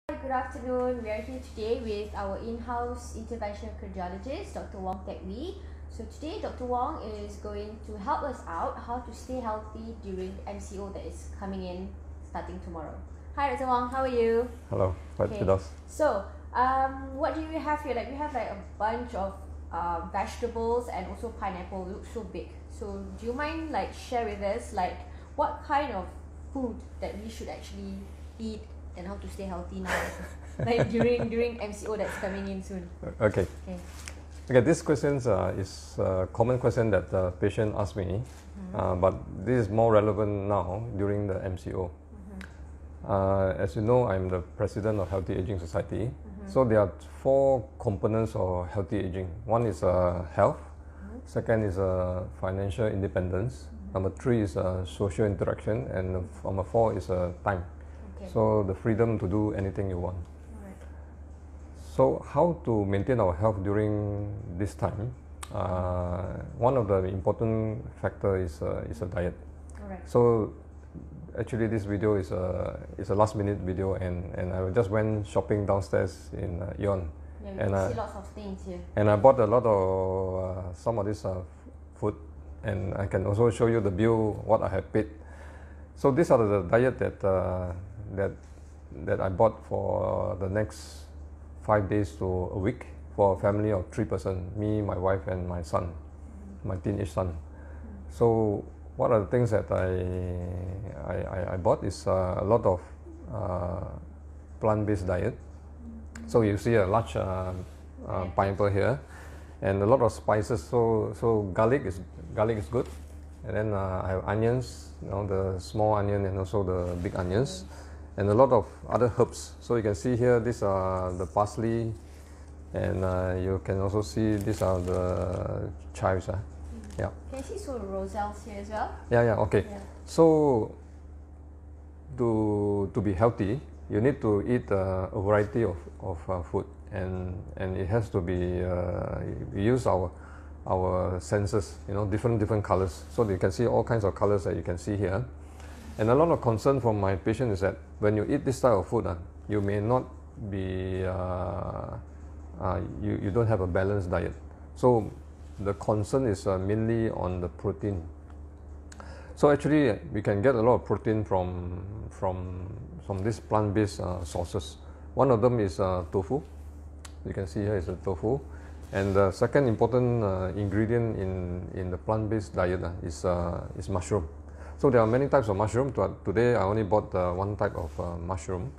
Good afternoon. We are here today with our in-house interventional cardiologist, Dr. Wong Teck Wee. So today, Dr. Wong is going to help us out how to stay healthy during MCO that is coming in starting tomorrow. Hi, Dr. Wong. How are you? Hello. Okay. So, what do you have here? Like we have like a bunch of vegetables and also pineapple. Looks so big. So, do you mind like share with us like what kind of food that we should actually eat and how to stay healthy now, like during MCO that's coming in soon? Okay. This question is a common question that the patient asks me, but this is more relevant now during the MCO. As you know, I'm the president of Healthy Aging Society. So there are 4 components of healthy aging. One is health. Second is financial independence. Number 3 is social interaction, and number 4 is time. So the freedom to do anything you want. Alright. So how to maintain our health during this time? One of the important factor is a diet. Alright. So actually this video is a last minute video, and I just went shopping downstairs in Eon. Yeah, we can see lots of things here. And I bought a lot of some of this food, and I can also show you the bill what I have paid. So these are the diet that I bought for the next 5 days to a week for a family of 3 persons, me, my wife, and my son, my teenage son. So what are the things that I bought is a lot of plant-based diet. So you see a large pineapple here, and a lot of spices. So garlic is good, and then I have onions, the small onion and also the big onions, and a lot of other herbs. So you can see here, these are the parsley, and you can also see these are the chives. Yeah. Can you see some roselles here as well? Yeah. Okay. Yeah. So to be healthy, you need to eat a variety of food, and it has to be we use our senses, different colors. So you can see all kinds of colors that you can see here. And a lot of concern from my patient is that when you eat this type of food, you may not be you don't have a balanced diet. So the concern is mainly on the protein. So actually we can get a lot of protein from these plant-based sources. One of them is tofu. You can see here is a tofu. And the second important ingredient in the plant-based diet is mushroom. So there are many types of mushroom. Today I only bought one type of mushroom.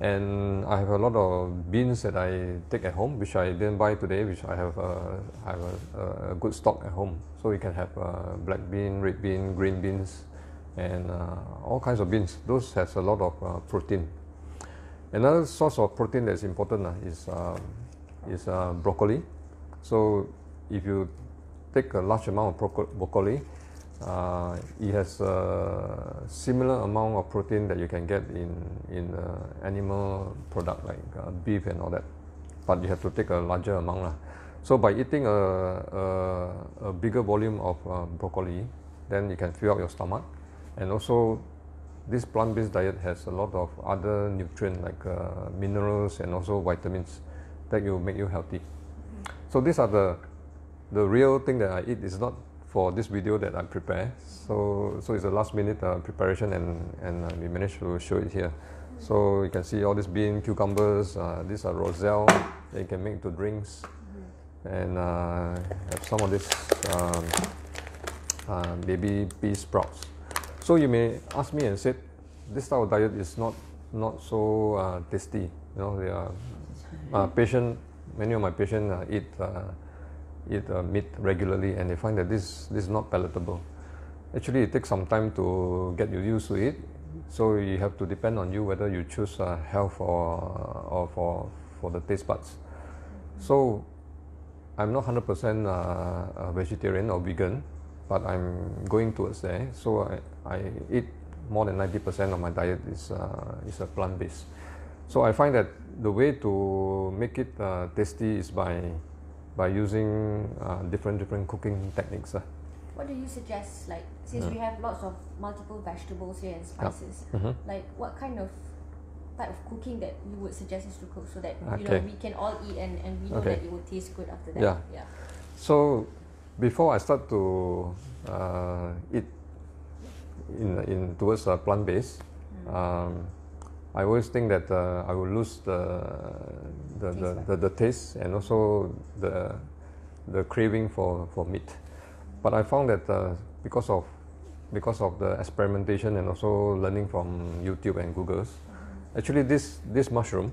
And I have a lot of beans that I take at home, which I didn't buy today, which I have a good stock at home. So you can have black bean, red bean, green beans, and all kinds of beans. Those has a lot of protein. Another source of protein that's important is broccoli. So if you take a large amount of broccoli, it has a similar amount of protein that you can get in animal product like beef and all that, but you have to take a larger amount. So by eating a bigger volume of broccoli, then you can fill up your stomach. And also this plant-based diet has a lot of other nutrients like minerals and also vitamins that will make you healthy. So these are the real thing that I eat. Is not for this video that I prepare. So it's a last minute preparation, and we managed to show it here. So you can see all these bean, cucumbers, these are roselle that you can make into drinks, and have some of this baby pea sprouts. So you may ask me and say, this type of diet is not so tasty. They are many of my patients eat meat regularly, and they find that this is not palatable. Actually, it takes some time to get you used to it. So you have to depend on you whether you choose health or for the taste buds. So I'm not 100% vegetarian or vegan, but I'm going towards there. So I eat more than 90% of my diet is a plant-based. So I find that the way to make it tasty is by using different cooking techniques. What do you suggest, like, since we have lots of multiple vegetables here and spices, like what kind of type of cooking that you would suggest us to cook so that we can all eat and we know that it will taste good after that. Yeah. So before I start to eat in towards plant-based, I always think that I will lose the taste and also the craving for meat. But I found that because of the experimentation and also learning from YouTube and Google's, actually this mushroom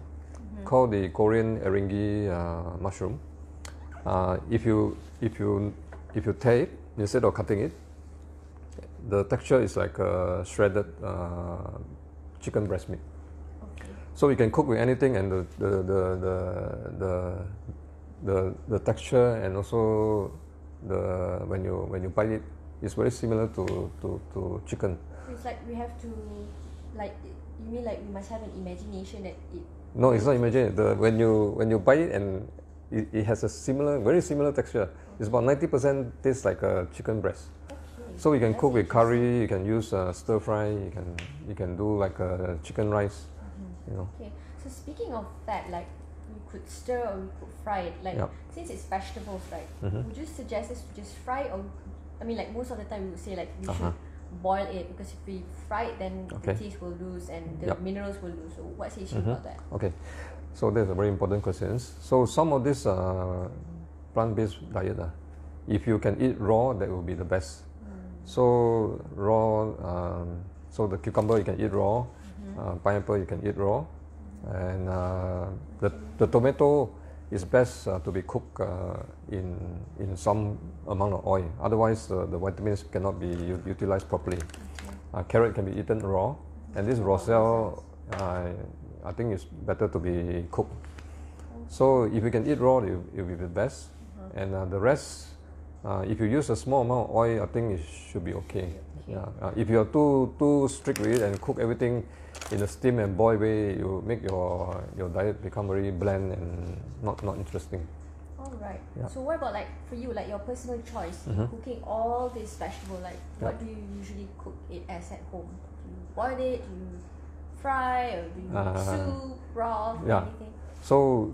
called the Korean Ringy mushroom, if you tear it instead of cutting it, the texture is like shredded chicken breast meat. So you can cook with anything, and the texture and also when you bite it, it's very similar to chicken. So it's like we have to, like, you mean like we must have an imagination that it. No, it's not imagination. When you bite it, and it has a very similar texture. It's about 90% tastes like a chicken breast. So you can cook with curry. You can use stir fry. You can do like a chicken rice. Okay. So speaking of that, like, we could stir or we could fry it. Like, since it's vegetables, right? Would you suggest us to just fry, or I mean, like, most of the time we would say like we should boil it, because if we fry it, then the taste will lose and the minerals will lose. So what's the issue about that? Okay. So that's a very important question. So some of this plant-based diet, if you can eat raw, that will be the best. So raw, so the cucumber you can eat raw, pineapple you can eat raw, and the tomato is best to be cooked in some amount of oil. Otherwise, the vitamins cannot be utilized properly. Carrot can be eaten raw, and this roselle, I think it's better to be cooked. So if you can eat raw, it will be the best. And the rest, if you use a small amount of oil, I think it should be okay. If you are too strict with it and cook everything in a steam and boil way, you make your diet become very bland and not interesting. All right. So what about, like, for you, like, your personal choice, cooking all this vegetable, like, what do you usually cook it as at home? Do you boil it? Do you fry, or do you soup, raw, anything? So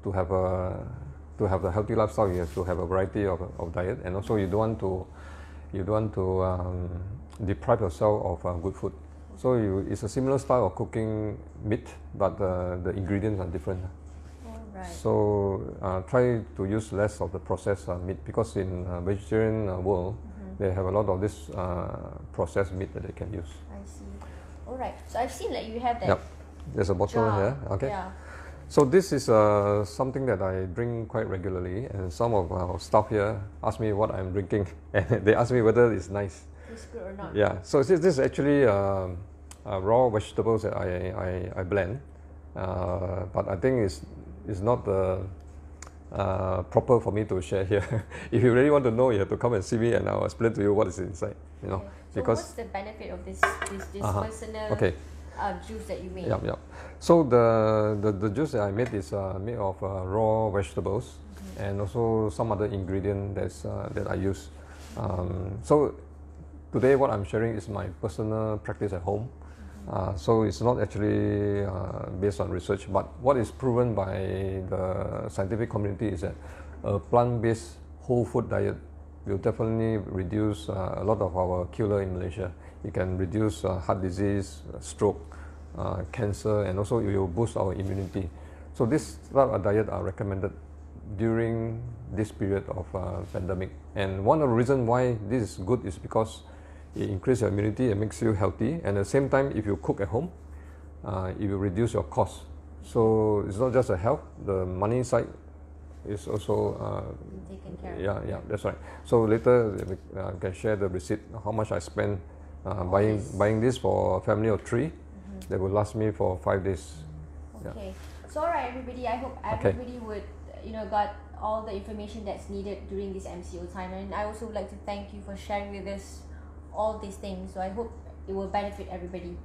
to have a healthy lifestyle, you have to have a variety of diet, and also you don't want to deprive yourself of good food. So it's a similar style of cooking meat, but the ingredients are different. Alright. So try to use less of the processed meat, because in vegetarian world, they have a lot of this processed meat that they can use. I see. Alright. So I've seen, like, you have that. There's a bottle jar. here. Okay. Yeah. So this is something that I drink quite regularly, and some of our staff here ask me what I'm drinking, and they ask me whether it's nice. It's good or not. Yeah. So this is actually raw vegetables that I blend, but I think it's not proper for me to share here. If you really want to know, you have to come and see me, and I'll explain to you what is inside. So because what's the benefit of this personal juice that you made? So the juice that I made is made of raw vegetables, and also some other ingredient that I use. So today what I'm sharing is my personal practice at home. So it's not actually based on research, but what is proven by the scientific community is that a plant-based whole food diet will definitely reduce a lot of our killer in Malaysia. It can reduce heart disease, stroke, cancer, and also it will boost our immunity. So this type of diet are recommended during this period of pandemic. And one of the reasons why this is good is because it increases your immunity and makes you healthy. And at the same time, if you cook at home, it will reduce your cost. So it's not just a health, the money side is also taken care of. Yeah, that's right. So later I can share the receipt, how much I spent buying this for a family of 3. That will last me for 5 days. Okay. So alright, everybody, I hope everybody would got all the information that's needed during this MCO time, and I also would like to thank you for sharing with us all these things. So I hope it will benefit everybody.